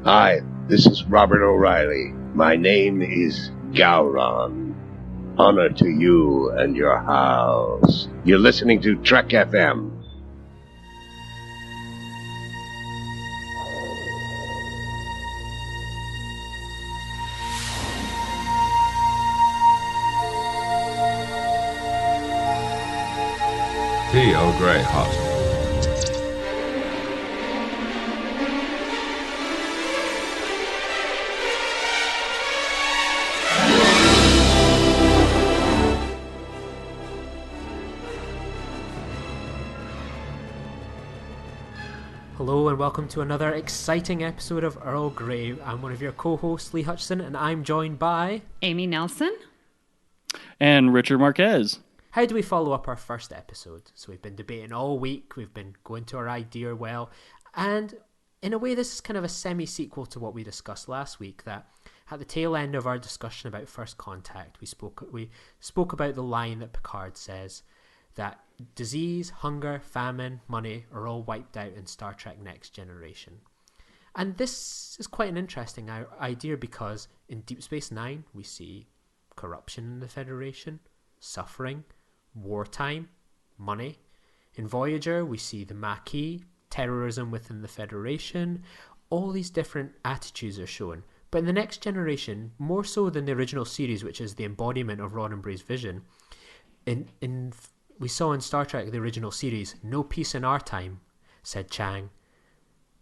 Hi, this is Robert O'Reilly. My name is Gowron. Honor to you and your house. You're listening to Trek FM. Earl Grey hot. Hello and welcome to another exciting episode of Earl Grey. I'm one of your co-hosts, Lee Hutchison, and I'm joined by... Amy Nelson. And Richard Marquez. How do we follow up our first episode? So we've been debating all week, we've been going to our idea well, and in a way this is kind of a semi-sequel to what we discussed last week, that at the tail end of our discussion about First Contact, we spoke about the line that Picard says, that disease, hunger, famine, money are all wiped out in Star Trek Next Generation. And this is quite an interesting idea because in Deep Space Nine we see corruption in the Federation, suffering, wartime, money. In Voyager we see the Maquis, terrorism within the Federation. All these different attitudes are shown. But in the Next Generation, more so than the original series, which is the embodiment of Roddenberry's vision, we saw in Star Trek, the original series, no peace in our time, said Chang.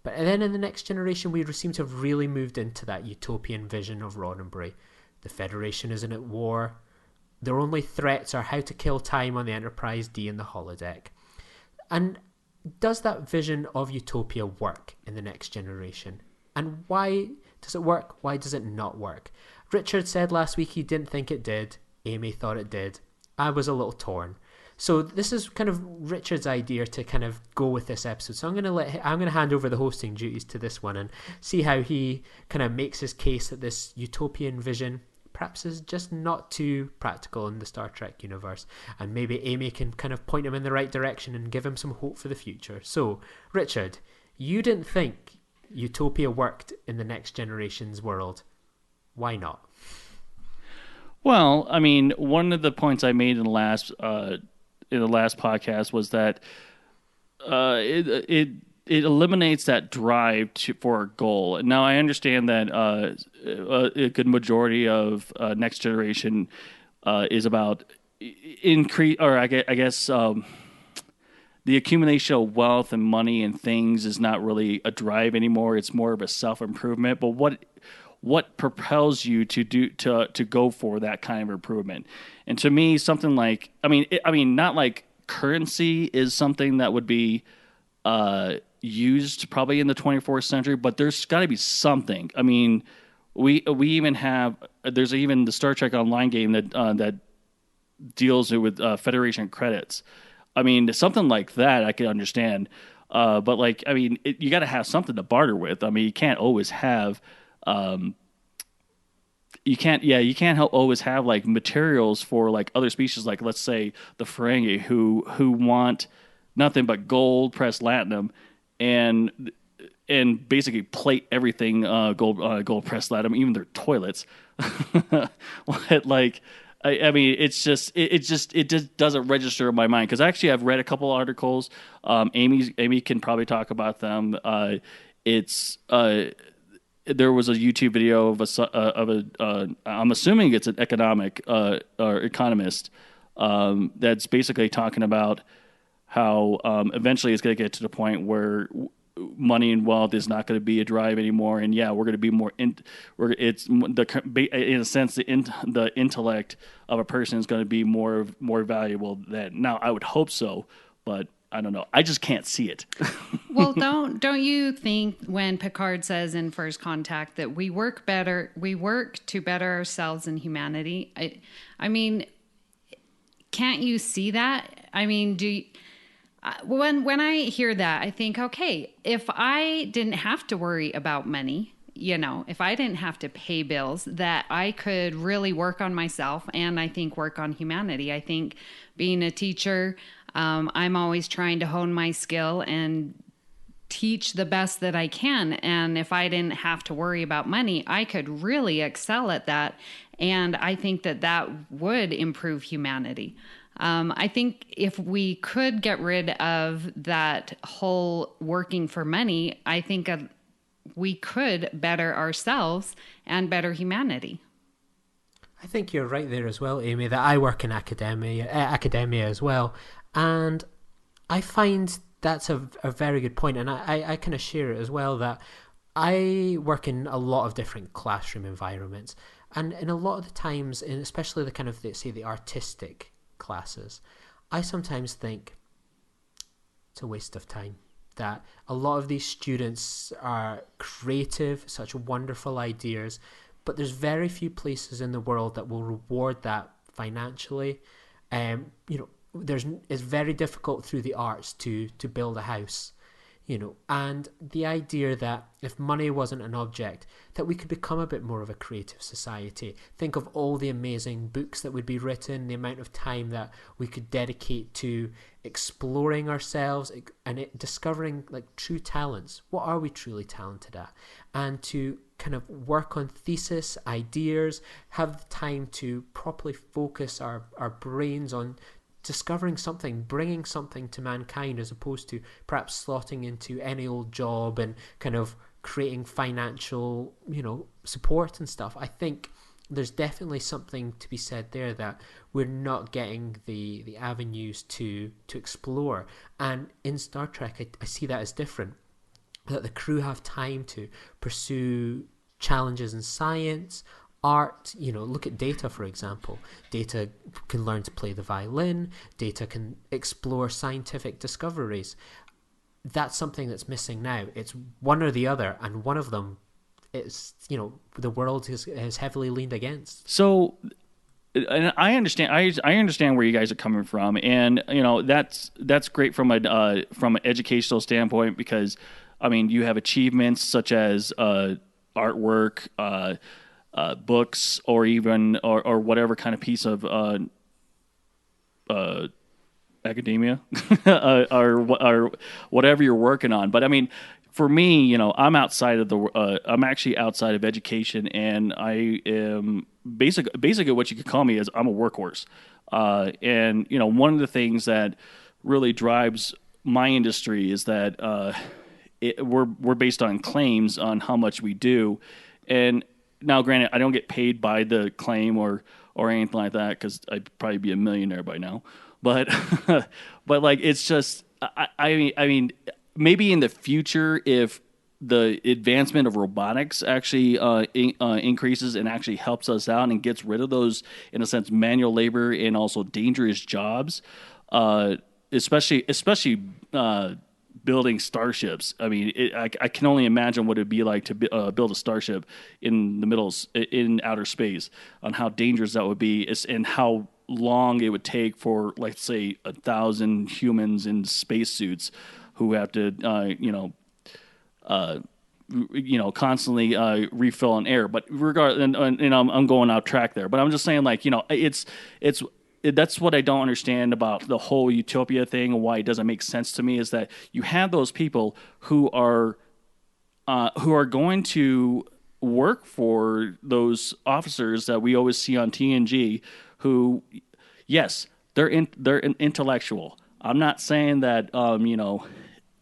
But then in the Next Generation, we seem to have really moved into that utopian vision of Roddenberry. The Federation isn't at war. Their only threats are how to kill time on the Enterprise D and the holodeck. And does that vision of utopia work in the Next Generation? And why does it work? Why does it not work? Richard said last week he didn't think it did. Amy thought it did. I was a little torn. So this is kind of Richard's idea to kind of go with this episode. So I'm going to hand over the hosting duties to this one and see how he kind of makes his case that this utopian vision perhaps is just not too practical in the Star Trek universe. And maybe Amy can kind of point him in the right direction and give him some hope for the future. So, Richard, you didn't think utopia worked in the Next Generation's world. Why not? Well, I mean, one of the points I made in the last podcast was that it eliminates that drive for a goal. Now, I understand that a good majority of Next Generation is about increase, or I guess the accumulation of wealth and money and things is not really a drive anymore. It's more of a self-improvement. But what propels you to go for that kind of improvement? And to me, something like not like currency is something that would be used probably in the 24th century, but there's got to be something. I mean, we even have there's even the Star Trek Online game that deals with Federation credits. I mean, something like that I can understand, but like I mean, you got to have something to barter with. I mean, you can't always have. You can't always have like materials for like other species, like let's say the Ferengi who want nothing but gold pressed latinum and basically plate everything gold pressed latinum, even their toilets. Like I mean, it just doesn't register in my mind because actually I've read a couple articles. Amy can probably talk about them. There was a YouTube video of I'm assuming it's an economic or economist that's basically talking about how eventually it's going to get to the point where money and wealth is not going to be a drive anymore, and we're going to be more in a sense the intellect of a person is going to be more valuable than now. I would hope so, but I don't know. I just can't see it. Well, don't you think when Picard says in First Contact that we work to better ourselves and humanity? I mean, can't you see that? I mean, when I hear that, I think, okay, if I didn't have to worry about money, if I didn't have to pay bills, that I could really work on myself and I think work on humanity. I think being a teacher, I'm always trying to hone my skill and teach the best that I can. And if I didn't have to worry about money, I could really excel at that. And I think that that would improve humanity. I think if we could get rid of that whole working for money, I think we could better ourselves and better humanity. I think you're right there as well, Amy, that I work in academia as well. And I find that's a very good point. And I kind of share it as well, that I work in a lot of different classroom environments. And in a lot of the times, especially the kind of, say, the artistic classes, I sometimes think it's a waste of time. That a lot of these students are creative, such wonderful ideas, but there's very few places in the world that will reward that financially. It's very difficult through the arts to build a house, and the idea that if money wasn't an object, that we could become a bit more of a creative society. Think of all the amazing books that would be written, the amount of time that we could dedicate to exploring ourselves and discovering like true talents. What are we truly talented at? And to kind of work on thesis, ideas, have the time to properly focus our brains on discovering something, bringing something to mankind, as opposed to perhaps slotting into any old job and kind of creating financial, support and stuff. I think there's definitely something to be said there, that we're not getting the avenues to explore. And in Star Trek, I see that as different, that the crew have time to pursue challenges in science, art. Look at Data, for example. Data can learn to play the violin. Data can explore scientific discoveries. That's something that's missing now. It's one or the other, and one of them is, the world has heavily leaned against. So, and I understand. I understand where you guys are coming from, and that's great from an educational standpoint, because you have achievements such as artwork, books, or even or whatever kind of piece of academia or whatever you're working on. But for me, I'm I'm actually outside of education, and I am basically what you could call me is I'm a workhorse. And one of the things that really drives my industry is that we're based on claims on how much we do. And now, granted, I don't get paid by the claim or anything like that, because I'd probably be a millionaire by now. But it's just, I mean, maybe in the future, if the advancement of robotics actually increases and actually helps us out and gets rid of those, in a sense, manual labor and also dangerous jobs, especially building starships. I can only imagine what it'd be like to build a starship in outer space, on how dangerous that would be, and how long it would take for, let's say, 1,000 humans in spacesuits who have to, constantly refill on air. But regardless, and I'm going off track there. But I'm just saying, that's what I don't understand about the whole utopia thing, and why it doesn't make sense to me, is that you have those people who are going to work for those officers that we always see on TNG, who, yes, they're intellectual. I'm not saying that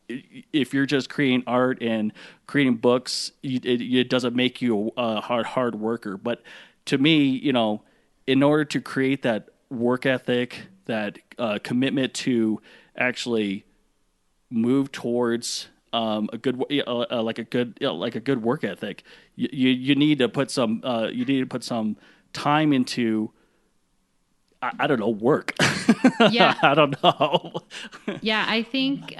if you're just creating art and creating books, it doesn't make you a hard worker. But to me, in order to create that work ethic, that commitment to actually move towards a good work ethic, you need to put some time into, I don't know, work. Yeah. I don't know. Yeah, I think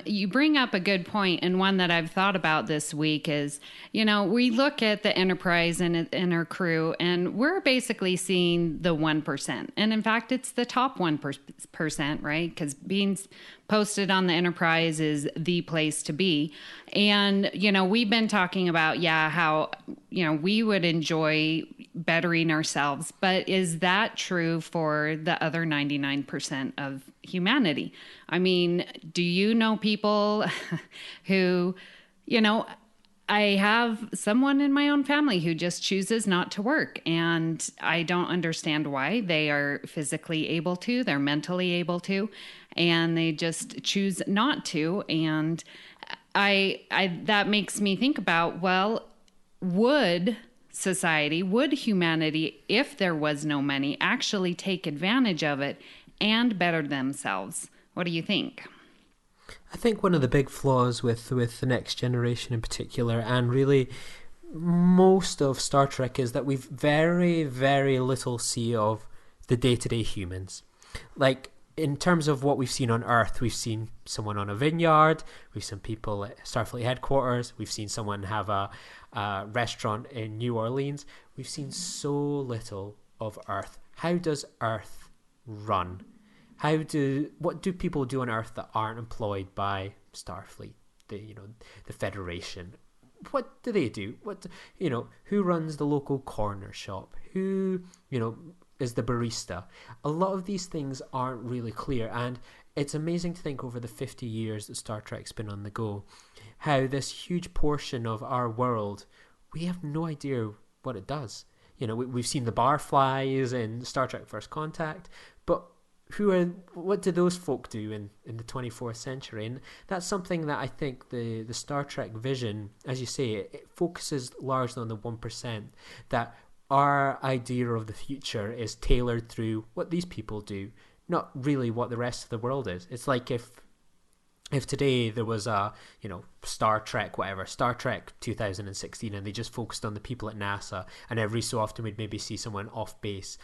you bring up a good point, and one that I've thought about this week is, we look at the Enterprise and her crew, and we're basically seeing the 1%. And in fact, it's the top 1%, right? Because being posted on the Enterprise is the place to be. And, we've been talking about, how, we would enjoy bettering ourselves. But is that true for the other 99% of humanity? I mean, do you know people who, I have someone in my own family who just chooses not to work, and I don't understand why. They are physically able to, they're mentally able to, and they just choose not to. And I that makes me think about, well, would humanity, if there was no money, actually take advantage of it and better themselves? What do you think? I think one of the big flaws with the Next Generation in particular, and really most of Star Trek, is that we've very, very little see of the day-to-day humans. Like, in terms of what we've seen on Earth, we've seen someone on a vineyard, we've seen people at Starfleet headquarters, we've seen someone have a restaurant in New Orleans. We've seen so little of Earth. How does Earth run? What do people do on Earth that aren't employed by Starfleet, the Federation? What do they do? Who runs the local corner shop? Who, is the barista? A lot of these things aren't really clear, and it's amazing to think over the 50 years that Star Trek's been on the go, how this huge portion of our world, we have no idea what it does. We've seen the barflies in Star Trek First Contact, but what do those folk do in the 24th century? And that's something that I think the Star Trek vision, as you say, it focuses largely on the 1%, that our idea of the future is tailored through what these people do, not really what the rest of the world is. It's like if today there was a, Star Trek 2016, and they just focused on the people at NASA, and every so often we'd maybe see someone off base.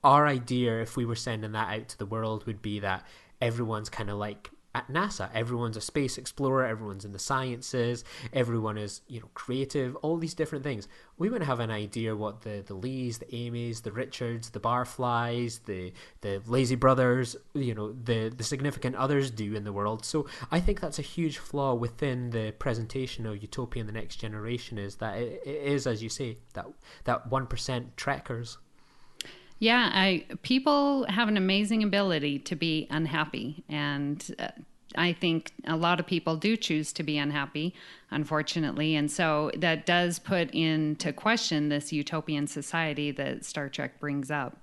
Our idea, if we were sending that out to the world, would be that everyone's kind of like at NASA. Everyone's a space explorer, everyone's in the sciences, everyone is, creative, all these different things. We wouldn't have an idea what the Lees, the Amys, the Richards, the Barflies, the Lazy Brothers, the significant others do in the world. So I think that's a huge flaw within the presentation of Utopia and the Next Generation, is that it is, as you say, that 1% trekkers. Yeah, people have an amazing ability to be unhappy, and I think a lot of people do choose to be unhappy, unfortunately, and so that does put into question this utopian society that Star Trek brings up.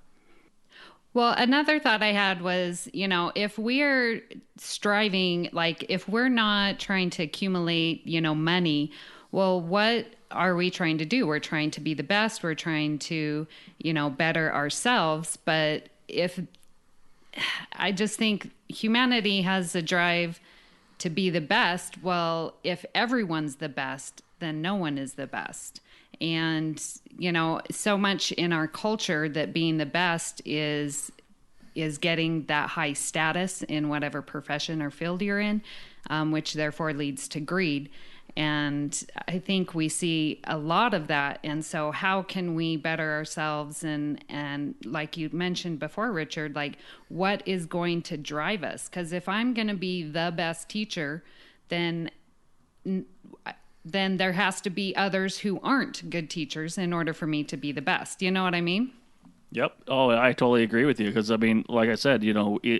Well, another thought I had was, if we're striving, like if we're not trying to accumulate, money, well, what are we trying to do? We're trying to be the best. We're trying to, better ourselves. But I just think humanity has a drive to be the best. Well, if everyone's the best, then no one is the best. And, so much in our culture that being the best is getting that high status in whatever profession or field you're in, which therefore leads to greed. And I think we see a lot of that. And so how can we better ourselves? And like you mentioned before, Richard, like what is going to drive us? Because if I'm going to be the best teacher, then there has to be others who aren't good teachers in order for me to be the best. You know what I mean? Yep. Oh, I totally agree with you. Because, like I said,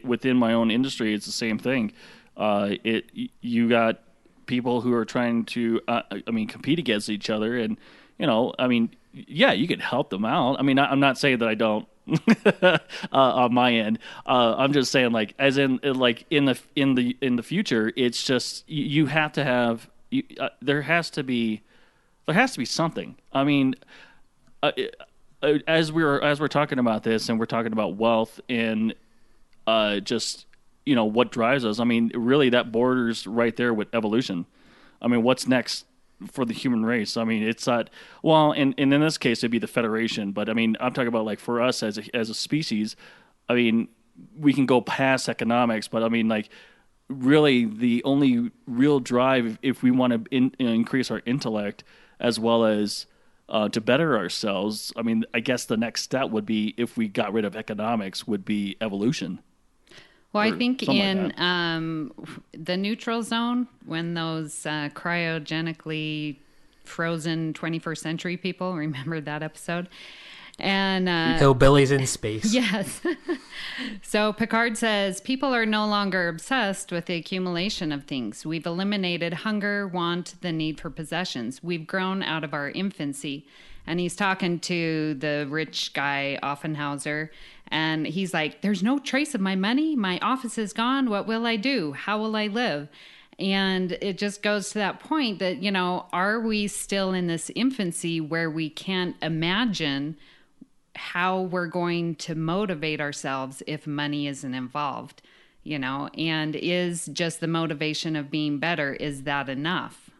within my own industry, it's the same thing. You got people who are trying to, compete against each other. And, you can help them out. I'm not saying that I don't on my end. I'm just saying, like, as in, like, in the future, it's just, you have to have, there has to be something. As we're talking about this, and we're talking about wealth and just what drives us. Really, that borders right there with evolution. What's next for the human race? It's not, well, and in this case, it'd be the Federation. But I'm talking about, like, for us as a species. We can go past economics, but really the only real drive, if we want to increase our intellect as well as to better ourselves, I guess the next step would be, if we got rid of economics, would be evolution. Well, I or think something in like that. the neutral zone, when those cryogenically frozen 21st century people, remember that episode? And Hillbillies in space. yes. So Picard says people are no longer obsessed with the accumulation of things. We've eliminated hunger, want, the need for possessions. We've grown out of our infancy. And he's talking to the rich guy, Offenhauser, and he's like, there's no trace of my money. My office is gone. What will I do? How will I live? And it just goes to that point that, you know, are we still in this infancy where we can't imagine how we're going to motivate ourselves if money isn't involved, you know? And is just the motivation of being better, is that enough?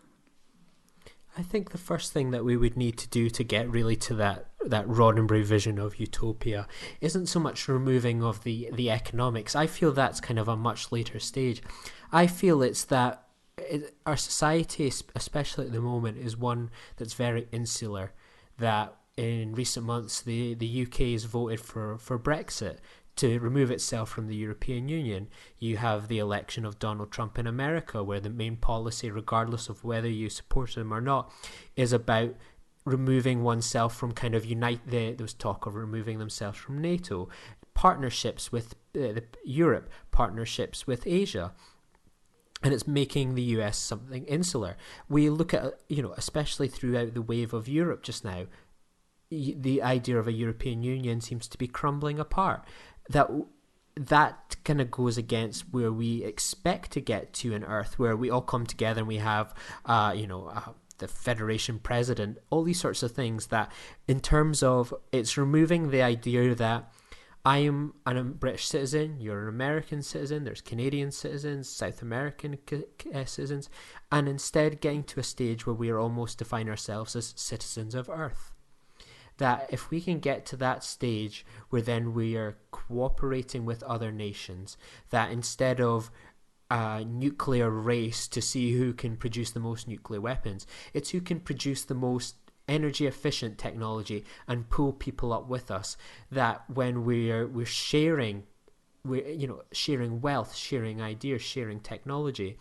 I think the first thing that we would need to do to get really to that Roddenberry vision of utopia isn't so much removing of the economics. I feel that's kind of a much later stage. I feel it's that our society, especially at the moment, is one that's very insular, that in recent months the UK has voted for Brexit, to remove itself from the European Union. You have the election of Donald Trump in America, where the main policy, regardless of whether you support him or not, is about removing oneself from kind of there was talk of removing themselves from NATO, partnerships with Europe, partnerships with Asia. And it's making the US something insular. We look at, you know, especially throughout the wave of Europe just now, the idea of a European Union seems to be crumbling apart. That kind of goes against where we expect to get to in Earth, where we all come together and we have, the Federation President, all these sorts of things that, in terms of, it's removing the idea that I'm a British citizen, you're an American citizen, there's Canadian citizens, South American citizens, and instead getting to a stage where we are almost define ourselves as citizens of Earth. That if we can get to that stage where then we are cooperating with other nations, that instead of a nuclear race to see who can produce the most nuclear weapons, it's who can produce the most energy efficient technology and pull people up with us. That when we're sharing, sharing wealth, sharing ideas, sharing technology,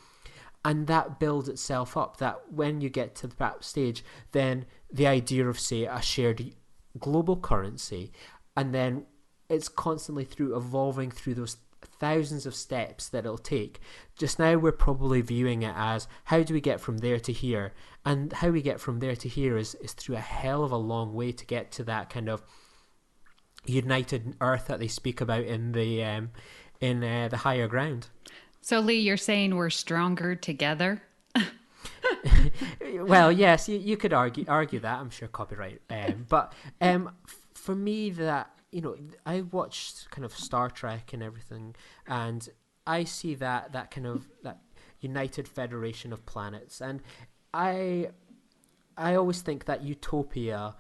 and that builds itself up. That when you get to that stage, then the idea of, say, a shared global currency, and then it's constantly evolving through those thousands of steps that it'll take. Just now we're probably viewing it as, how do we get from there to here? And how we get from there to here is through a hell of a long way to get to that kind of united Earth that they speak about in the higher ground. So Lee, you're saying we're stronger together? Well, yes, you could argue that. I'm sure copyright. But for me, that, you know, I watched kind of Star Trek and everything, and I see that kind of that united federation of planets, and I always think that utopia,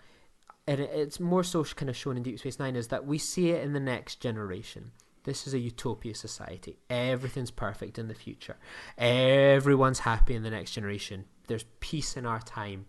and it's more so kind of shown in Deep Space Nine, is that we see it in the next generation. This is a utopia society. Everything's perfect in the future. Everyone's happy in the next generation. There's peace in our time.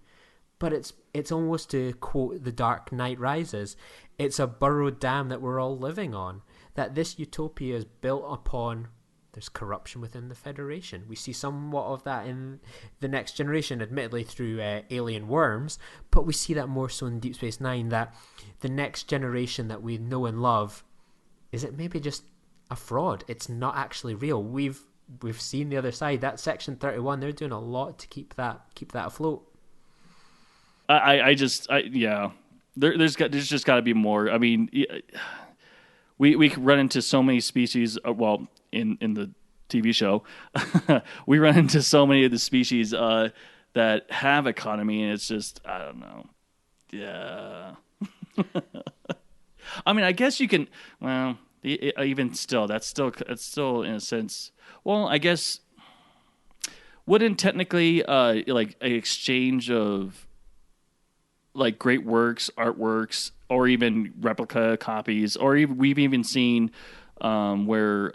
But it's almost, to quote The Dark Knight Rises, it's a burrowed dam that we're all living on. That this utopia is built upon, there's corruption within the Federation. We see somewhat of that in the next generation, admittedly through alien worms, but we see that more so in Deep Space Nine, that the next generation that we know and love, is it maybe just a fraud? It's not actually real. We've seen the other side. That Section 31, they're doing a lot to keep that afloat. There's just got to be more. I mean, we run into so many species. Well, in the TV show, we run into so many of the species that have economy, and it's just, I don't know. Yeah. I mean, I guess you can. Well, even still, that's still in a sense. Well, I guess wouldn't technically like an exchange of like great works, artworks, or even replica copies, or even, we've even seen where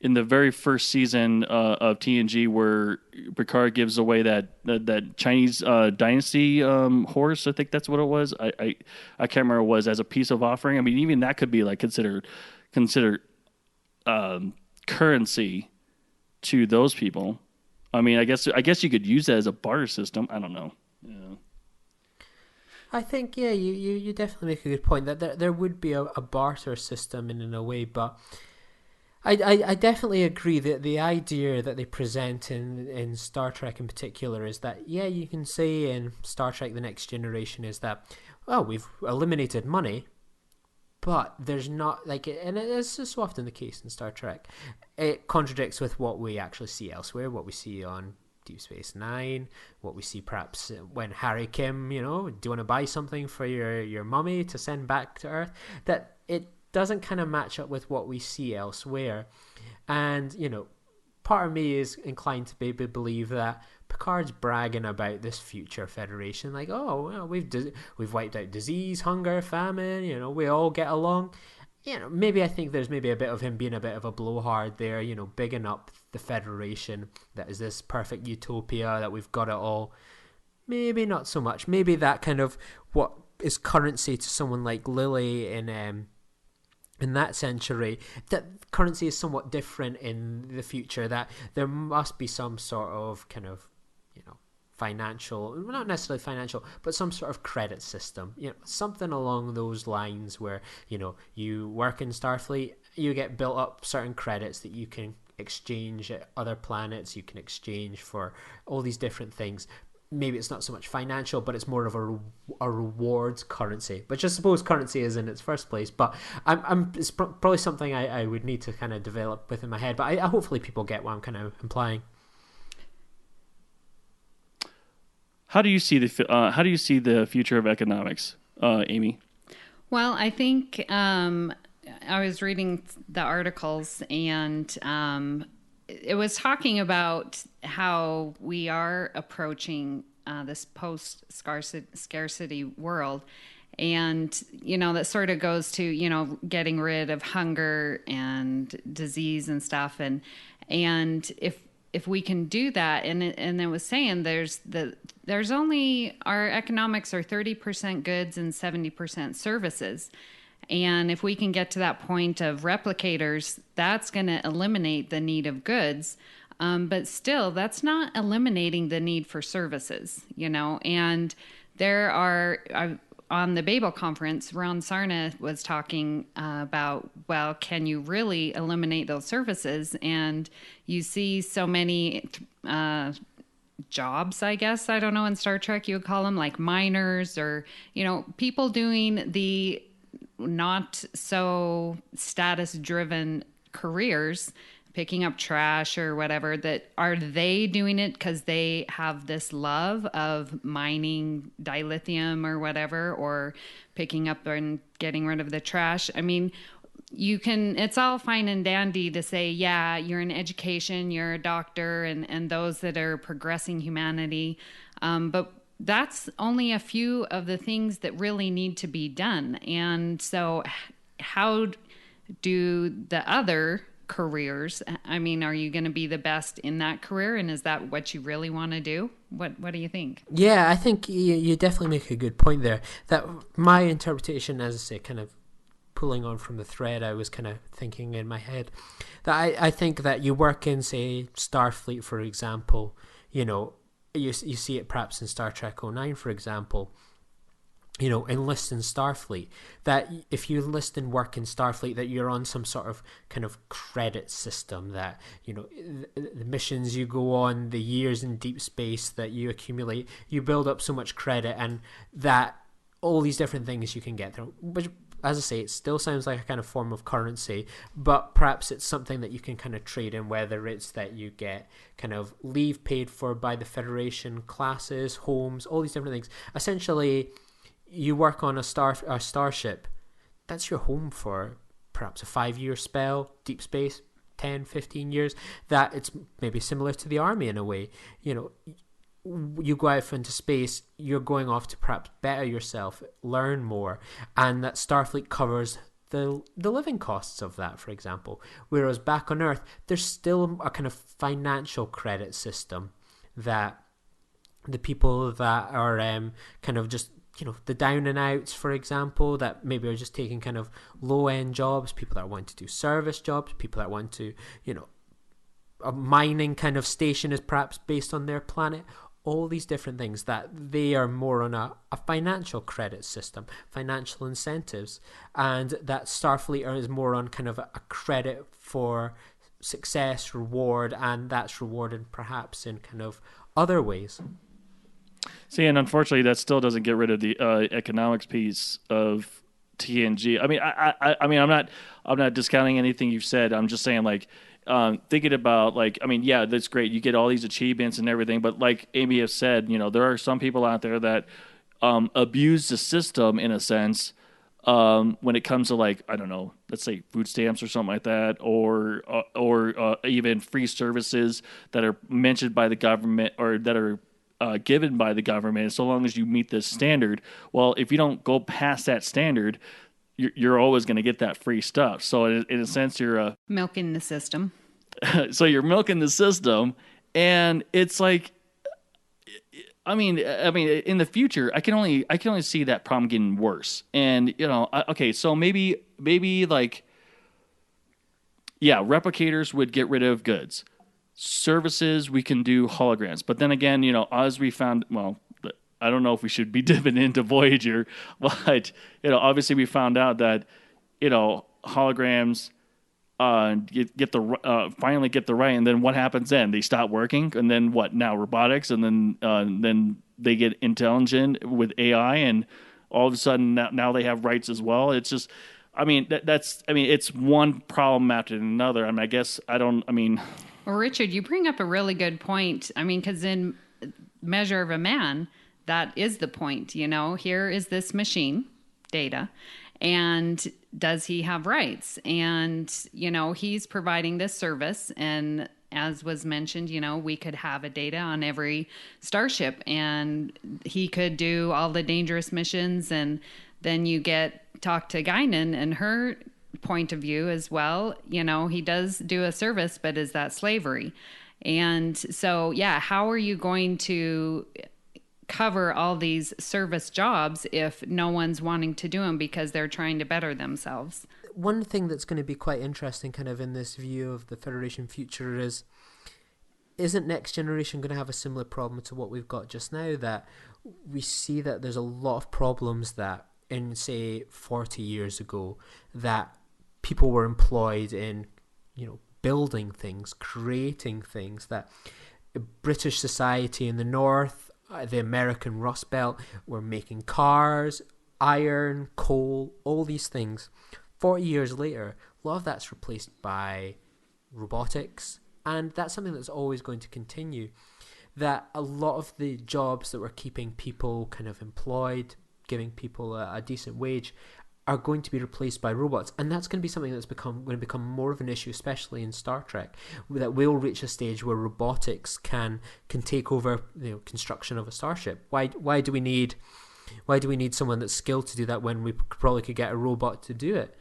in the very first season of TNG, where Picard gives away that Chinese dynasty horse, I think that's what it was. I can't remember what it was, as a piece of offering. I mean, even that could be like considered currency to those people. I mean, I guess you could use that as a barter system. I don't know. Yeah. I think, yeah, you definitely make a good point that there would be a barter system in a way, but I definitely agree that the idea that they present in Star Trek in particular is that, yeah, you can say in Star Trek The Next Generation is that, well, we've eliminated money, but there's not, like, and it is so often the case in Star Trek, it contradicts with what we actually see elsewhere, what we see on Deep Space Nine, what we see perhaps when Harry Kim, do you want to buy something for your mummy to send back to Earth? That it doesn't kind of match up with what we see elsewhere. And, part of me is inclined to maybe believe that Picard's bragging about this future Federation, like, oh, well, we've wiped out disease, hunger, famine, we all get along. Maybe I think there's maybe a bit of him being a bit of a blowhard there, bigging up the Federation, that is this perfect utopia, that we've got it all. Maybe not so much. Maybe that kind of what is currency to someone like Lilly in that century, that currency is somewhat different in the future, that there must be some sort of kind of, financial, not necessarily financial, but some sort of credit system, something along those lines where, you work in Starfleet, you get built up certain credits that you can exchange at other planets, you can exchange for all these different things. Maybe it's not so much financial, but it's more of a rewards currency, which I suppose currency is in its first place. But it's probably something I would need to kind of develop within my head. But I hopefully people get what I'm kind of implying. How do you see the future of economics, Amy? Well, I think I was reading the articles, and it was talking about how we are approaching this post-scarcity world. And, that sort of goes to, getting rid of hunger and disease and stuff. And if we can do that, and it was saying there's only, our economics are 30% goods and 70% services. And if we can get to that point of replicators, that's going to eliminate the need of goods. But still, that's not eliminating the need for services, And there are, on the Babel conference, Ron Saarna was talking about, well, can you really eliminate those services? And you see so many jobs, I guess, I don't know, in Star Trek you would call them, like miners or, people doing the not so status driven careers, picking up trash or whatever, that are they doing it because they have this love of mining dilithium or whatever, or picking up and getting rid of the trash? I mean, it's all fine and dandy to say, yeah, you're in education, you're a doctor, and those that are progressing humanity. But that's only a few of the things that really need to be done. And so how do the other careers, I mean, are you going to be the best in that career? And is that what you really want to do? What do you think? Yeah, I think you definitely make a good point there. That my interpretation, as I say, kind of pulling on from the thread I was kind of thinking in my head, that I think that you work in, say, Starfleet, for example, you see it perhaps in Star Trek 09, for example, enlist in Starfleet, that if you enlist and work in Starfleet, that you're on some sort of kind of credit system, that, the missions you go on, the years in deep space that you accumulate, you build up so much credit, and that all these different things you can get through, which, as I say, it still sounds like a kind of form of currency, but perhaps it's something that you can kind of trade in, whether it's that you get kind of leave paid for by the Federation, classes, homes, all these different things. Essentially, you work on a starship, that's your home for perhaps a 5-year spell, deep space, 10, 15 years, that it's maybe similar to the army in a way. You go out into space, you're going off to perhaps better yourself, learn more, and that Starfleet covers the living costs of that, for example. Whereas back on Earth, there's still a kind of financial credit system that the people that are kind of just the down and outs, for example, that maybe are just taking kind of low end jobs, people that want to do service jobs, people that want to, a mining kind of station is perhaps based on their planet. All these different things that they are more on a financial credit system, financial incentives, and that Starfleet is more on kind of a credit for success, reward, and that's rewarded perhaps in kind of other ways. See, and unfortunately, that still doesn't get rid of the economics piece of TNG. I mean, I'm not discounting anything you've said. I'm just saying, like, thinking about, like, I mean, yeah, that's great. You get all these achievements and everything, but like Amy has said, there are some people out there that abuse the system in a sense when it comes to, like, I don't know, let's say food stamps or something like that, or even free services that are mentioned by the government or that are given by the government, so long as you meet this standard. Well, if you don't go past that standard, you're always going to get that free stuff. So in a sense, you're milking the system. So you're milking the system, and it's like, I mean, in the future, I can only see that problem getting worse. And okay, so maybe like, yeah, replicators would get rid of goods. Services, we can do holograms. But then again, as we found, well, I don't know if we should be dipping into Voyager, but obviously we found out that holograms finally get the right, and then what happens then? They stop working, and then what? Now robotics, and then they get intelligent with AI, and all of a sudden now they have rights as well. It's just, I mean, it's one problem after another. I mean, I guess I don't. I mean, well, Richard, you bring up a really good point. I mean, because in Measure of a Man, that is the point. Here is this machine, Data, and does he have rights? And, he's providing this service. And as was mentioned, we could have a Data on every starship, and he could do all the dangerous missions. And then you talk to Guinan and her point of view as well. He does do a service, but is that slavery? And so, yeah, how are you going to cover all these service jobs if no one's wanting to do them because they're trying to better themselves? One thing that's going to be quite interesting kind of in this view of the Federation future isn't Next Generation going to have a similar problem to what we've got just now, that we see that there's a lot of problems that in, say, 40 years ago, that people were employed in, building things, creating things, that British society in the north, the American Rust Belt, were making cars, iron, coal, all these things. 40 years later, a lot of that's replaced by robotics, and that's something that's always going to continue. That a lot of the jobs that were keeping people kind of employed, giving people a decent wage, are going to be replaced by robots, and that's going to be something that's going to become more of an issue, especially in Star Trek. That we'll reach a stage where robotics can take over construction of a starship. Why do we need someone that's skilled to do that when we probably could get a robot to do it?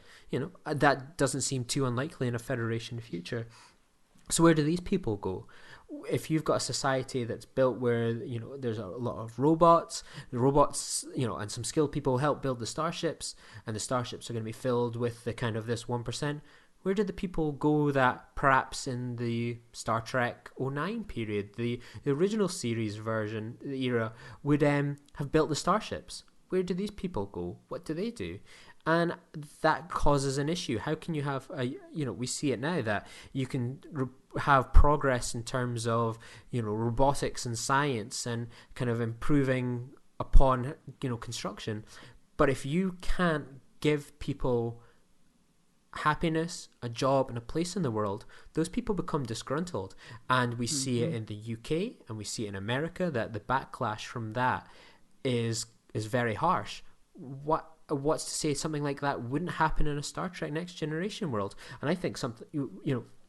That doesn't seem too unlikely in a Federation future. So where do these people go? If you've got a society that's built where there's a lot of robots, the robots and some skilled people help build the starships, and the starships are going to be filled with the kind of this 1%. Where did the people go that perhaps in the Star Trek 09 period, the original series version, the era, would have built the starships? Where do these people go? What do they do? And that causes an issue. How can you have we see it now that you can have progress in terms of robotics and science and kind of improving upon construction, but if you can't give people happiness, a job, and a place in the world, those people become disgruntled. And we see it in the UK, and we see it in America, that the backlash from that is very harsh. What's to say something like that wouldn't happen in a Star Trek Next Generation world? And I think something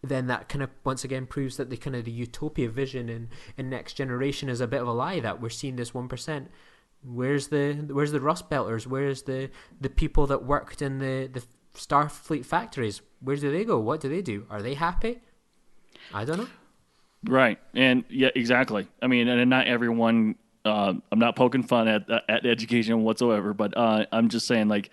then that kind of once again proves that the utopia vision in Next Generation is a bit of a lie, that we're seeing this 1%. Where's the Rust Belters? Where's the people that worked in the Starfleet factories? Where do they go? What do they do? Are they happy? I don't know. Right. And yeah, exactly. I mean, and not everyone I'm not poking fun at education whatsoever, but I'm just saying, like,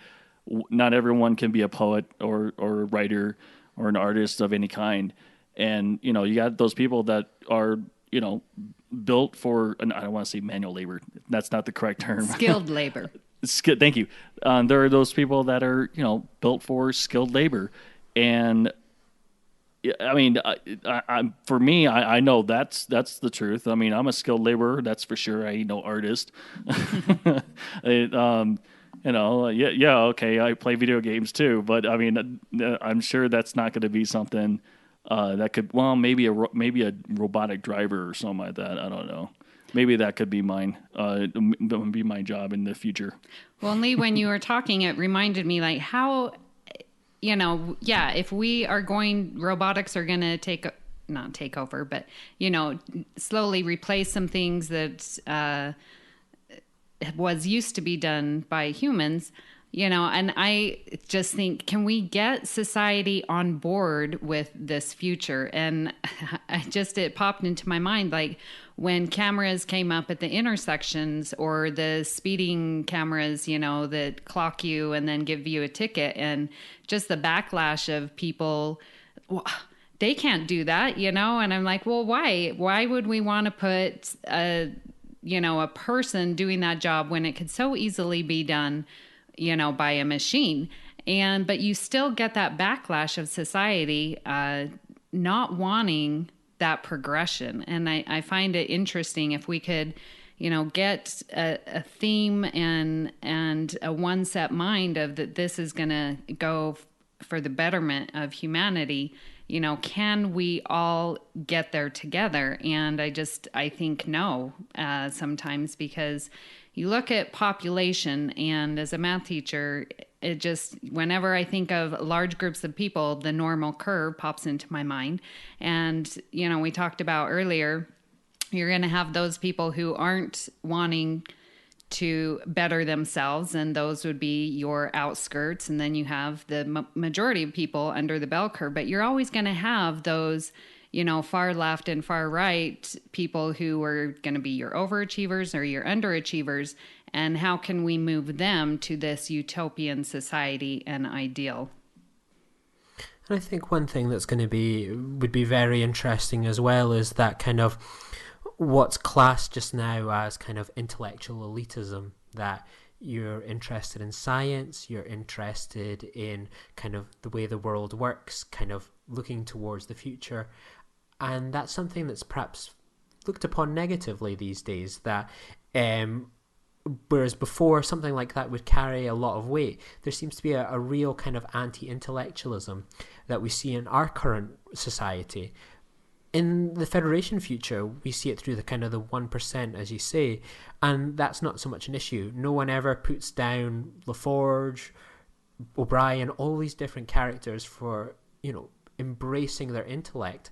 not everyone can be a poet or a writer or an artist of any kind. And, you know, you got those people that are, you know, built for, I don't want to say manual labor. That's not the correct term. Skilled labor. Thank you. There are those people that are, you know, built for skilled labor. And I mean, for me, I know that's the truth. I mean, I'm a skilled laborer, that's for sure. I ain't no artist. You know, yeah, okay, I play video games too, but I mean, I'm sure that's not going to be something that could, well, maybe a robotic driver or something like that. I don't know. Maybe that could be mine. That would be my job in the future. Well, Lee, when you were talking, it reminded me, like, how, you know, yeah, if we are robotics are going to not take over, but, you know, slowly replace some things that was used to be done by humans, you know, and I just think, can we get society on board with this future? And it popped into my mind, like, when cameras came up at the intersections, or the speeding cameras, you know, that clock you and then give you a ticket, and just the backlash of people, well, they can't do that, you know? And I'm like, well, why? Why would we want to put a person doing that job when it could so easily be done, you know, by a machine? But you still get that backlash of society not wanting that progression. And I find it interesting if we could, you know, get a theme and a one set mind of that this is going to go for the betterment of humanity. You know, can we all get there together? And I think no, sometimes, because you look at population, and as a math teacher, whenever I think of large groups of people, the normal curve pops into my mind. And, you know, we talked about earlier, you're going to have those people who aren't wanting to better themselves, and those would be your outskirts. And then you have the majority of people under the bell curve, but you're always going to have those, you know, far left and far right people who are going to be your overachievers or your underachievers. And how can we move them to this utopian society and ideal? And I think one thing that's would be very interesting as well is that kind of what's classed just now as kind of intellectual elitism, that you're interested in science, you're interested in kind of the way the world works, kind of looking towards the future. And that's something that's perhaps looked upon negatively these days, that whereas before something like that would carry a lot of weight, there seems to be a real kind of anti-intellectualism that we see in our current society. In the Federation future, we see it through the kind of the 1%, as you say, and that's not so much an issue. No one ever puts down LaForge, O'Brien, all these different characters for, you know, embracing their intellect.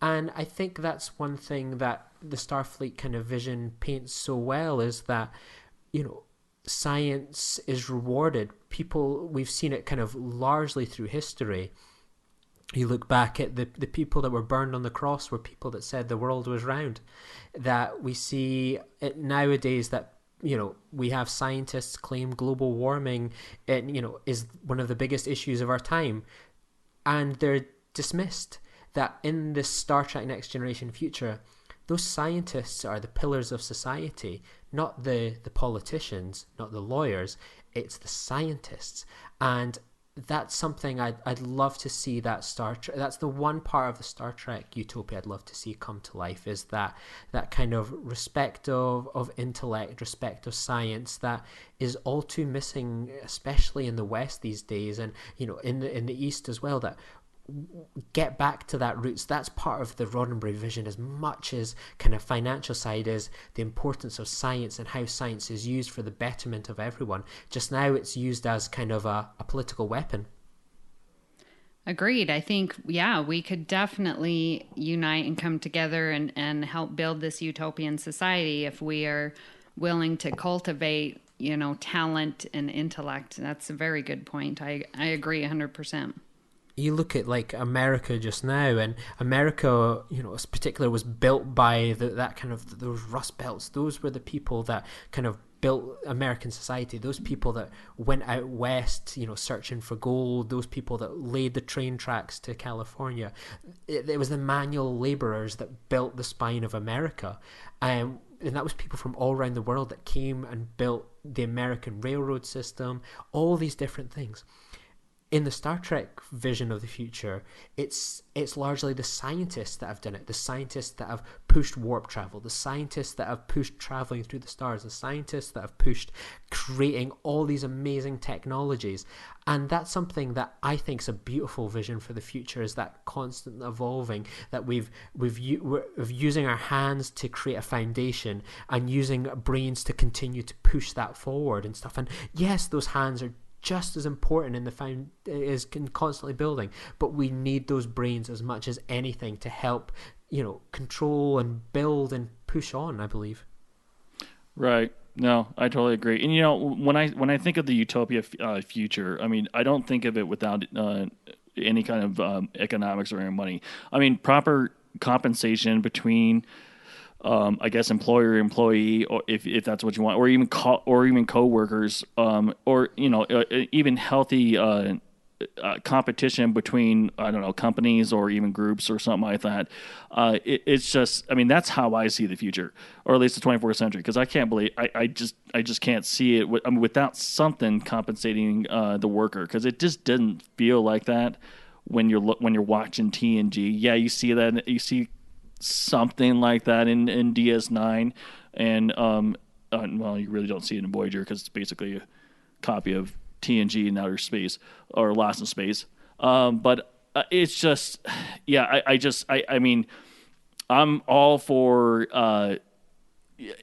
And I think that's one thing that the Starfleet kind of vision paints so well, is that, you know, science is rewarded. We've seen it kind of largely through history. You look back at the people that were burned on the cross were people that said the world was round. That we see it nowadays, that, you know, we have scientists claim global warming, you know, is one of the biggest issues of our time, and they're dismissed. That in this Star Trek Next Generation future, those scientists are the pillars of society, not the politicians, not the lawyers. It's the scientists. And that's something I'd love to see that Star Trek. That's the one part of the Star Trek utopia I'd love to see come to life, is that kind of respect of intellect, respect of science, that is all too missing, especially in the West these days, and, you know, in the East as well. That get back to that roots. That's part of the Roddenberry vision, as much as kind of financial side is the importance of science and how science is used for the betterment of everyone. Just now it's used as kind of a political weapon. Agreed. I think, yeah, we could definitely unite and come together and help build this utopian society if we are willing to cultivate, you know, talent and intellect. That's a very good point. I agree 100%. you look at like America just now, and America, you know, in particular, was built by that kind of those Rust Belts. Those were the people that kind of built American society. Those people that went out west, you know, searching for gold. Those people that laid the train tracks to California. It was the manual laborers that built the spine of America, and that was people from all around the world that came and built the American railroad system. All these different things. In the Star Trek vision of the future, it's largely the scientists that have done it, the scientists that have pushed warp travel, the scientists that have pushed traveling through the stars, the scientists that have pushed creating all these amazing technologies. And that's something that I think is a beautiful vision for the future, is that constant evolving, that we're using our hands to create a foundation and using brains to continue to push that forward and stuff. And yes, those hands are just as important in is constantly building, but we need those brains as much as anything to help, you know, control and build and push on, I believe. Right. No, I totally agree. And you know, when I think of the utopia future, I mean, I don't think of it without any kind of economics or any money. I mean, proper compensation between I guess employer employee, or if that's what you want, or even coworkers, or you know, even healthy competition between, I don't know, companies or even groups or something like that. It's just, I mean, that's how I see the future, or at least the 24th century, because I can't believe I just can't see it without something compensating the worker, because it just didn't feel like that when you're watching TNG. Yeah, you see that, you see something like that in DS9, and well, you really don't see it in Voyager because it's basically a copy of TNG in outer space, or Lost in Space. But it's just, yeah, I mean, I'm all for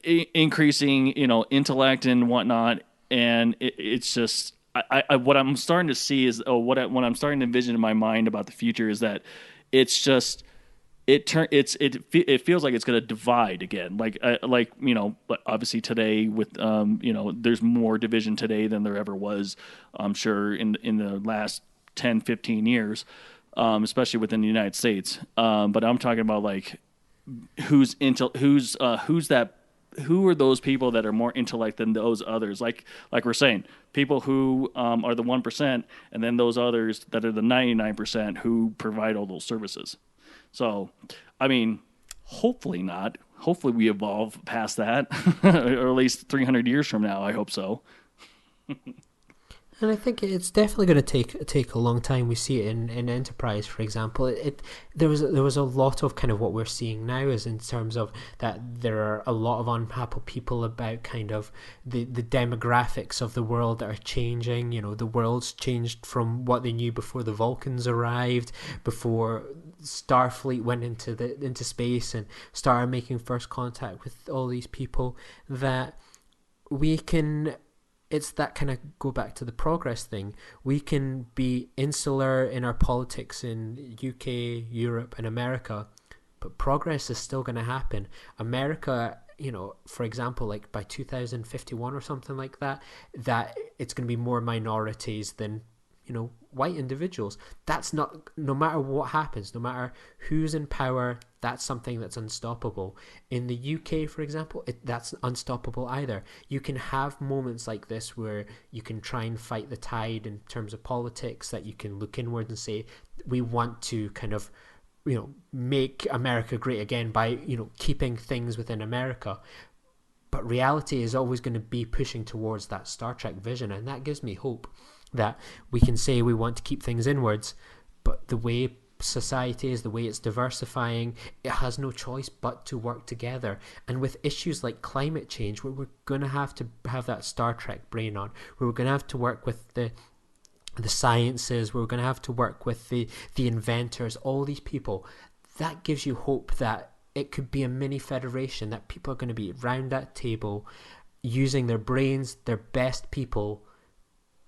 increasing, you know, intellect and whatnot, and it's just, what I'm starting to see is, what I'm starting to envision in my mind about the future is that it's just, it feels like it's going to divide again, like you know, but obviously today with you know, there's more division today than there ever was, I'm sure, in the last 10-15 years, especially within the United States. But I'm talking about like who are those people that are more intellect than those others, like we're saying, people who are the 1%, and then those others that are the 99% who provide all those services. So, I mean, hopefully not. Hopefully we evolve past that, or at least 300 years from now. I hope so. And I think it's definitely going to take a long time. We see it in Enterprise, for example. There was a lot of kind of what we're seeing now is in terms of that there are a lot of unhappy people about kind of the demographics of the world that are changing. You know, the world's changed from what they knew before the Vulcans arrived, before Starfleet went into space and started making first contact with all these people, that we can. It's that kind of go back to the progress thing. We can be insular in our politics in UK, Europe, and America, but progress is still going to happen. America, you know, for example, like by 2051 or something like that, that it's going to be more minorities than, you know, white individuals. That's not, no matter what happens, no matter who's in power, that's something that's unstoppable. In the UK, for example, that's unstoppable either. You can have moments like this where you can try and fight the tide in terms of politics, that you can look inward and say, we want to kind of, you know, make America great again by, you know, keeping things within America. But reality is always going to be pushing towards that Star Trek vision, and that gives me hope that we can say we want to keep things inwards, but the way society is, the way it's diversifying, it has no choice but to work together. And with issues like climate change, where we're going to have that Star Trek brain on, where we're going to have to work with the sciences, we're going to have to work with the inventors, all these people, that gives you hope that it could be a mini federation, that people are going to be around that table using their brains, their best people,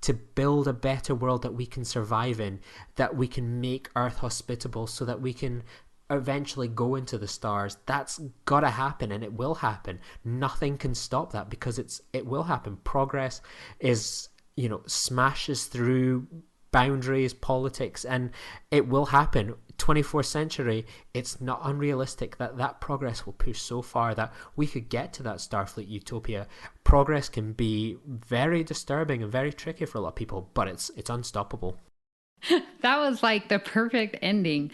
to build a better world that we can survive in, that we can make Earth hospitable so that we can eventually go into the stars. That's gotta happen, and it will happen. Nothing can stop that, because it will happen. Progress is, you know, smashes through boundaries, politics, and it will happen. 24th century, it's not unrealistic that progress will push so far that we could get to that Starfleet utopia. Progress can be very disturbing and very tricky for a lot of people, but it's unstoppable. That was like the perfect ending.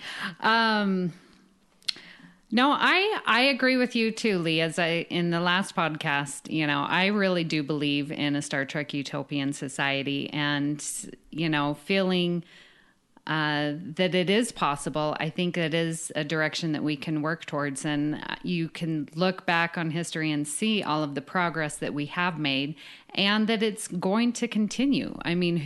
No, I agree with you too, Lee. As in the last podcast, I really do believe in a Star Trek utopian society, and feeling that it is possible. I think it is a direction that we can work towards, and you can look back on history and see all of the progress that we have made, and that it's going to continue. I mean,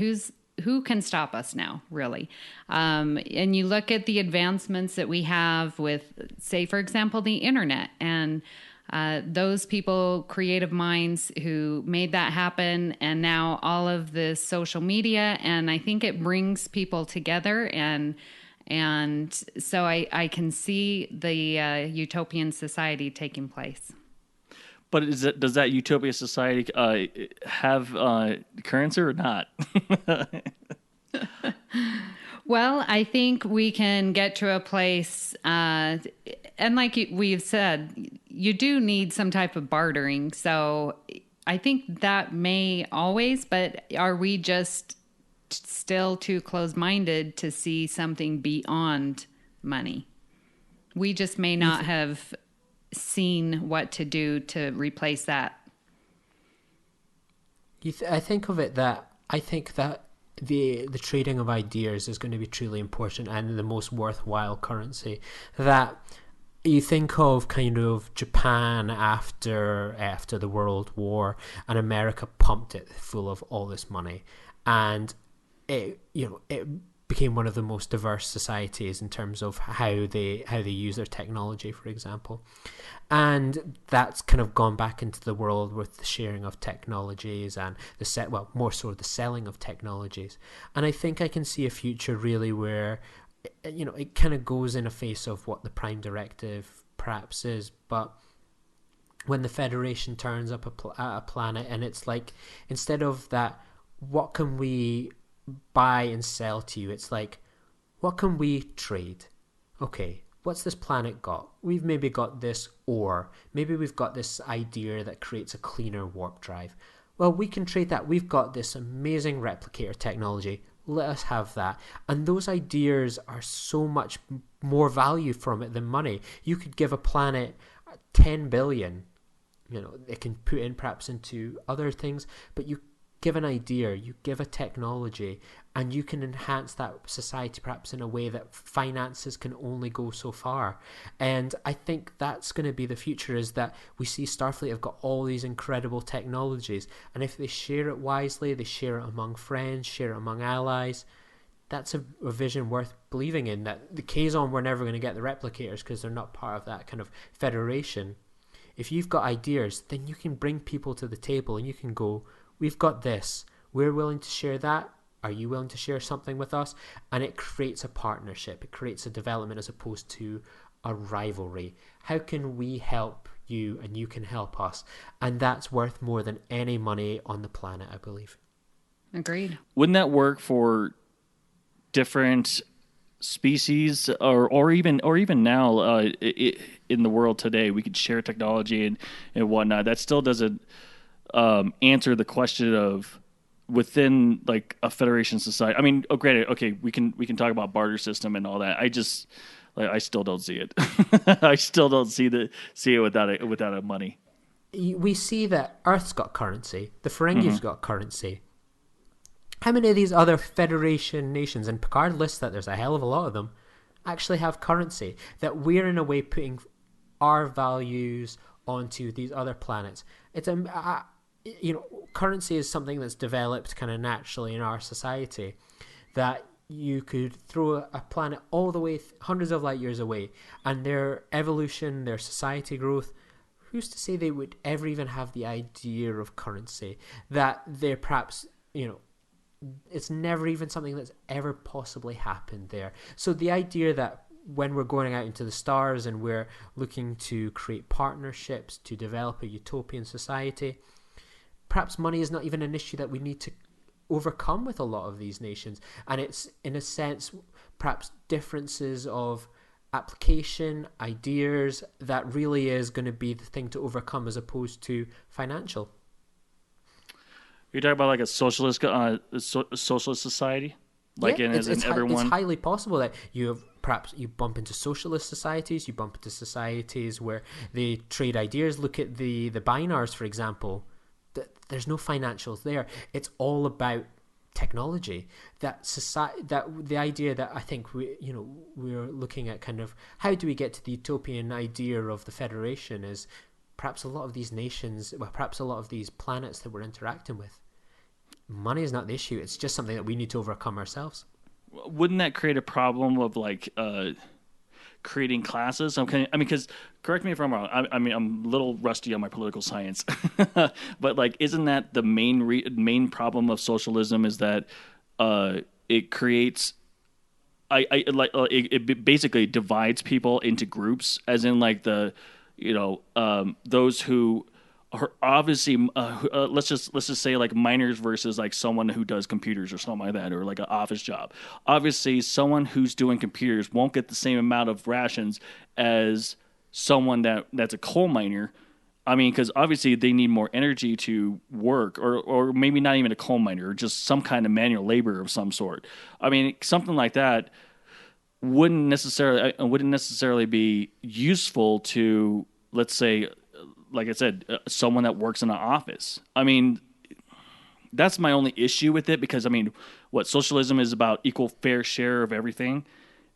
who can stop us now, really? And you look at the advancements that we have with, say, for example, the internet, and those people, creative minds who made that happen, and now all of the social media, and I think it brings people together, and so I can see the utopian society taking place. But does that utopia society have currency or not? Well, I think we can get to a place, and like we've said, you do need some type of bartering. So I think that may always, but are we just still too close-minded to see something beyond money? We just may not have seen what to do to replace that. I think that the trading of ideas is going to be truly important and the most worthwhile currency. That you think of kind of Japan after the World War, and America pumped it full of all this money, and it became one of the most diverse societies in terms of how they use their technology, for example. And that's kind of gone back into the world with the sharing of technologies and more so the selling of technologies. And I think I can see a future really where it kind of goes in a face of what the Prime Directive perhaps is, but when the Federation turns up a planet, and it's like, instead of that, what can we buy and sell to you, it's like, what can we trade? Okay, what's this planet got? We've maybe got this ore. Maybe we've got this idea that creates a cleaner warp drive. Well, we can trade that. We've got this amazing replicator technology. Let us have that. And those ideas are so much more value from it than money. You could give a planet 10 billion. It can put in perhaps into other things, but you give an idea, you give a technology, and you can enhance that society perhaps in a way that finances can only go so far. And I think that's going to be the future, is that we see Starfleet have got all these incredible technologies, and if they share it wisely, they share it among friends, share it among allies, that's a vision worth believing in. That the Kazon were never going to get the replicators because they're not part of that kind of federation. If you've got ideas, then you can bring people to the table and you can go, we've got this, we're willing to share that, are you willing to share something with us? And it creates a partnership, it creates a development as opposed to a rivalry. How can we help you and you can help us? And that's worth more than any money on the planet, I believe. Agreed. Wouldn't that work for different species, or even now in the world today? We could share technology and whatnot. That still doesn't answer the question of within like a Federation society. I mean, granted, okay, we can talk about barter system and all that. I still don't see it. I still don't see it without a money. We see that Earth's got currency. The Ferengis got currency. How many of these other Federation nations, and Picard lists that there's a hell of a lot of them, actually have currency? That we're in a way putting our values onto these other planets. It's currency is something that's developed kind of naturally in our society. That you could throw a planet all the way hundreds of light years away, and their evolution, their society growth, who's to say they would ever even have the idea of currency? That they're perhaps, it's never even something that's ever possibly happened there. So the idea that when we're going out into the stars and we're looking to create partnerships to develop a utopian society, perhaps money is not even an issue that we need to overcome with a lot of these nations. And it's, in a sense, perhaps differences of application, ideas, that really is going to be the thing to overcome as opposed to financial. You're talking about like a socialist socialist society? Like everyone? It's highly possible that you bump into socialist societies, you bump into societies where they trade ideas. Look at the binars, for example. There's no financials there. It's all about technology. That the idea that I think we're looking at, kind of how do we get to the utopian idea of the Federation, is perhaps a lot of these nations, well, perhaps a lot of these planets that we're interacting with, money is not the issue. It's just something that we need to overcome ourselves. Wouldn't that create a problem of like creating classes? Okay, I mean, because correct me if I'm wrong. I mean, I'm a little rusty on my political science, but like, isn't that the main problem of socialism? Is that it creates, it basically divides people into groups, as in like those who are obviously let's just say like miners versus like someone who does computers or something like that, or like an office job. Obviously, someone who's doing computers won't get the same amount of rations as someone that's a coal miner. I mean, because obviously they need more energy to work, or maybe not even a coal miner, or just some kind of manual labor of some sort. I mean, something like that wouldn't necessarily be useful to, let's say, like I said, someone that works in an office. I mean, that's my only issue with it, because I mean, what socialism is about equal fair share of everything,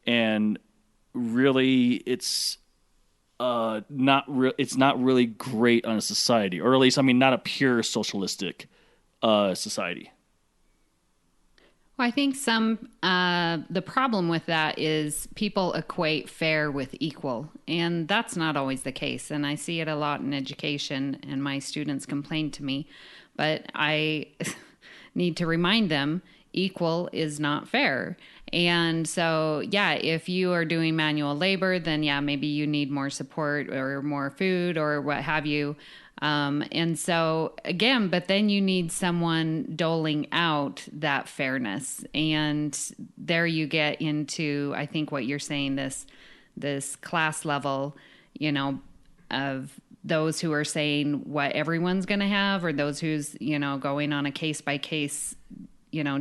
and really, it's not really great on a society, or at least, I mean, not a pure socialistic society. Well, I think the problem with that is people equate fair with equal, and that's not always the case. And I see it a lot in education, and my students complain to me, but I need to remind them equal is not fair. And so, yeah, if you are doing manual labor, then yeah, maybe you need more support or more food or what have you. And so again, but then you need someone doling out that fairness. And there you get into, I think what you're saying, this class level, of those who are saying what everyone's going to have, or those who's, going on a case by case,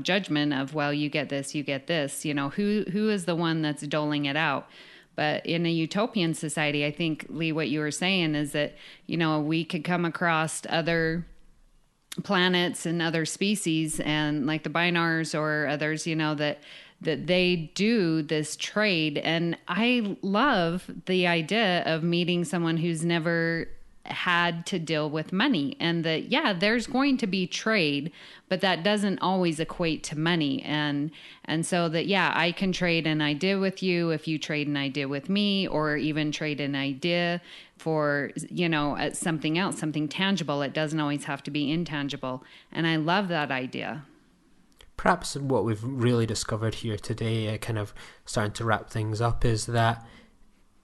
judgment of, well, you get this, who is the one that's doling it out. But in a utopian society, I think, Lee, what you were saying is that, we could come across other planets and other species, and like the Binars or others, that they do this trade. And I love the idea of meeting someone who's never had to deal with money, and that, yeah, there's going to be trade, but that doesn't always equate to money. And so that, yeah, I can trade an idea with you if you trade an idea with me, or even trade an idea for, something else, something tangible. It doesn't always have to be intangible. And I love that idea. Perhaps what we've really discovered here today, kind of starting to wrap things up, is that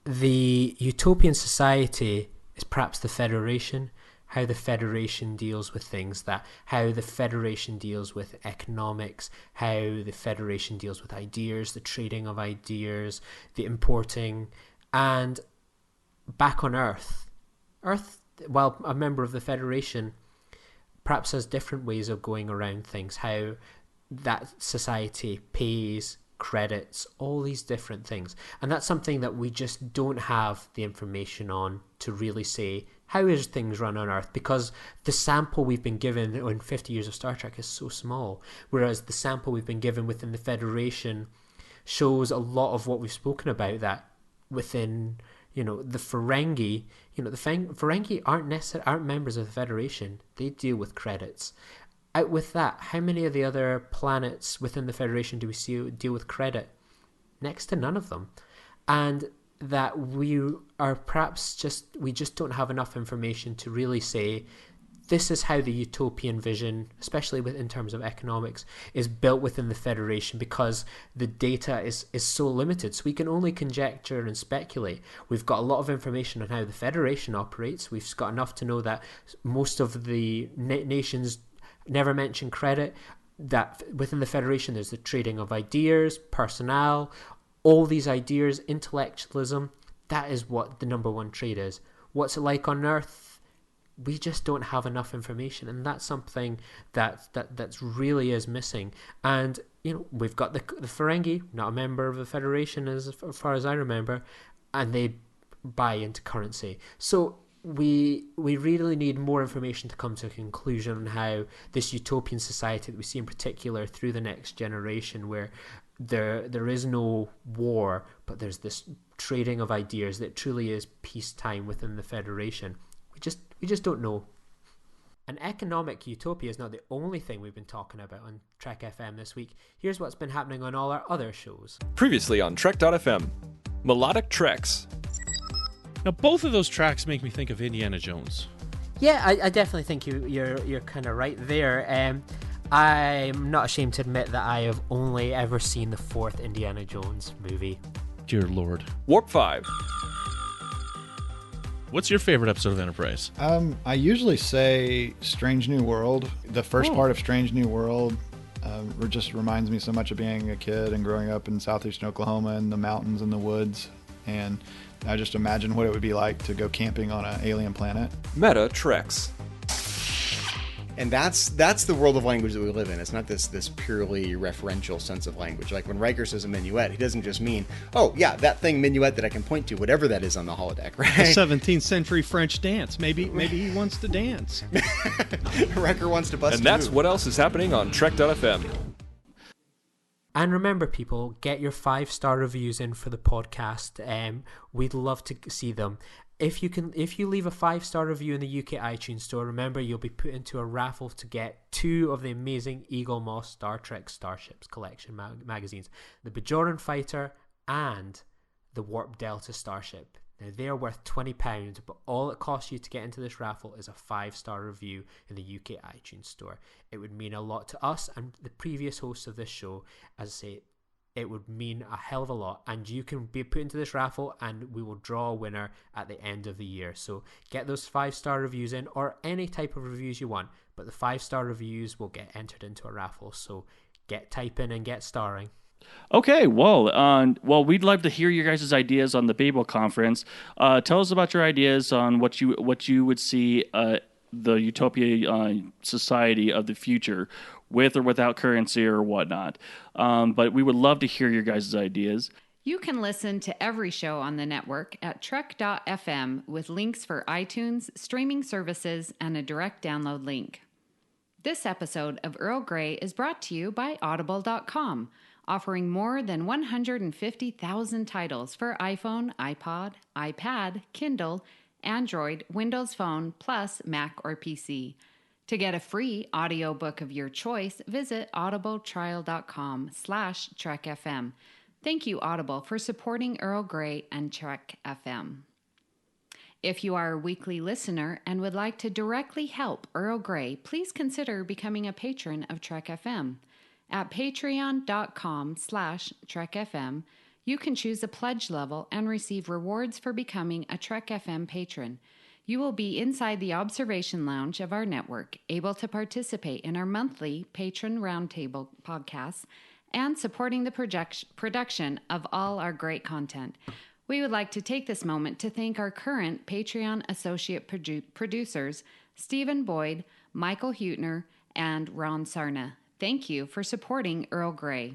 the utopian society is perhaps the Federation, how the Federation deals with things, how the Federation deals with economics, how the Federation deals with ideas, the trading of ideas, the importing. And back on Earth, while a member of the Federation, perhaps has different ways of going around things, how that society pays, credits, all these different things. And that's something that we just don't have the information on to really say, how is things run on Earth? Because the sample we've been given in 50 years of Star Trek is so small, whereas the sample we've been given within the Federation shows a lot of what we've spoken about, that within, the Ferengi, the Ferengi aren't members of the Federation. They deal with credits. Out with that, how many of the other planets within the Federation do we see deal with credit? Next to none of them. And that we just don't have enough information to really say, this is how the utopian vision, especially in terms of economics, is built within the Federation, because the data is so limited. So we can only conjecture and speculate. We've got a lot of information on how the Federation operates. We've got enough to know that most of the nations never mention credit. that within the Federation there's the trading of ideas, personnel, all these ideas, intellectualism. That is what the number one trade is. What's it like on Earth? We just don't have enough information, and that's something that's really is missing. And we've got the Ferengi, not a member of the Federation as far as I remember, and they buy into currency. So we really need more information to come to a conclusion on how this utopian society that we see in particular through the next generation, where there is no war, but there's this trading of ideas that truly is peacetime within the Federation. We just don't know. An economic utopia is not the only thing we've been talking about on Trek FM this week. Here's what's been happening on all our other shows. Previously on Trek.fm, melodic treks. Now, both of those tracks make me think of Indiana Jones. Yeah, I definitely think you're kind of right there. I'm not ashamed to admit that I have only ever seen the fourth Indiana Jones movie. Dear Lord. Warp 5. What's your favorite episode of Enterprise? I usually say Strange New World. The first part of Strange New World just reminds me so much of being a kid and growing up in southeastern Oklahoma and the mountains and the woods. And I just imagine what it would be like to go camping on an alien planet. Meta treks. And that's the world of language that we live in. It's not this purely referential sense of language. Like when Riker says a minuet, he doesn't just mean, oh yeah, that thing minuet that I can point to, whatever that is on the holodeck, right? The 17th century French dance. Maybe he wants to dance. Riker wants to bust. And that's what else is happening on Trek.fm. And remember, people, get your 5-star reviews in for the podcast. We'd love to see them. If you leave a 5-star review in the UK iTunes store, remember you'll be put into a raffle to get 2 of the amazing Eagle Moss Star Trek Starships collection magazines, the Bajoran Fighter and the Warp Delta Starship. Now, they are worth £20, but all it costs you to get into this raffle is a 5-star review in the UK iTunes store. It would mean a lot to us and the previous hosts of this show. As I say, it would mean a hell of a lot, and you can be put into this raffle and we will draw a winner at the end of the year. So get those 5-star reviews in, or any type of reviews you want, but the 5-star reviews will get entered into a raffle. So get typing and get starring. Okay, well, we'd love to hear your guys' ideas on the Babel conference. Tell us about your ideas on what you would see the Utopia society of the future, with or without currency or whatnot. But we would love to hear your guys' ideas. You can listen to every show on the network at Trek.fm with links for iTunes, streaming services, and a direct download link. This episode of Earl Grey is brought to you by Audible.com, offering more than 150,000 titles for iPhone, iPod, iPad, Kindle, Android, Windows Phone, plus Mac or PC. To get a free audiobook of your choice, visit audibletrial.com/TrekFM. Thank you, Audible, for supporting Earl Grey and Trek FM. If you are a weekly listener and would like to directly help Earl Grey, please consider becoming a patron of Trek FM. At patreon.com/TrekFM, you can choose a pledge level and receive rewards for becoming a Trek FM patron. You will be inside the observation lounge of our network, able to participate in our monthly patron roundtable podcasts and supporting the production of all our great content. We would like to take this moment to thank our current Patreon associate producers, Stephen Boyd, Michael Hueter, and Ron Saarna. Thank you for supporting Earl Grey.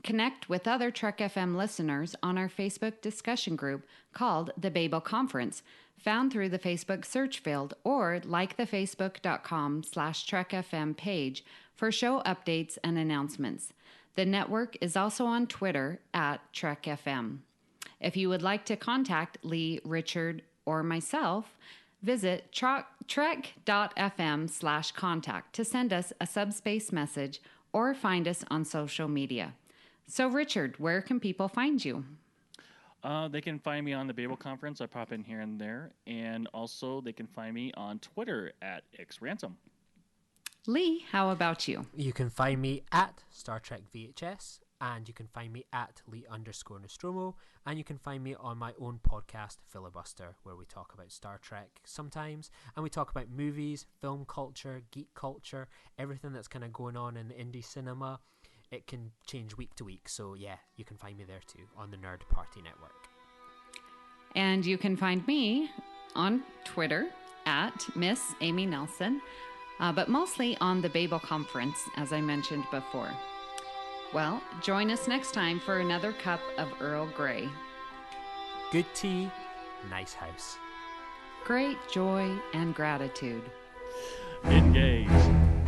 Connect with other Trek FM listeners on our Facebook discussion group called The Babel Conference, found through the Facebook search field, or like the facebook.com/TrekFM page for show updates and announcements. The network is also on Twitter at Trek FM. If you would like to contact Lee, Richard, or myself, visit trek.fm/contact to send us a subspace message or find us on social media. So, Richard, where can people find you? They can find me on the Babel Conference. I pop in here and there. And also, they can find me on Twitter at XRansom. Lee, how about you? You can find me at Star Trek VHS and you can find me at Lee_Nostromo, and you can find me on my own podcast, Filibuster, where we talk about Star Trek sometimes, and we talk about movies, film culture, geek culture, everything that's kind of going on in the indie cinema. It can change week to week, so yeah, you can find me there too, on the Nerd Party Network. And you can find me on Twitter at Miss Amy Nelson, but mostly on the Babel Conference, as I mentioned before. Well, join us next time for another cup of Earl Grey. Good tea, nice house. Great joy and gratitude. Engage.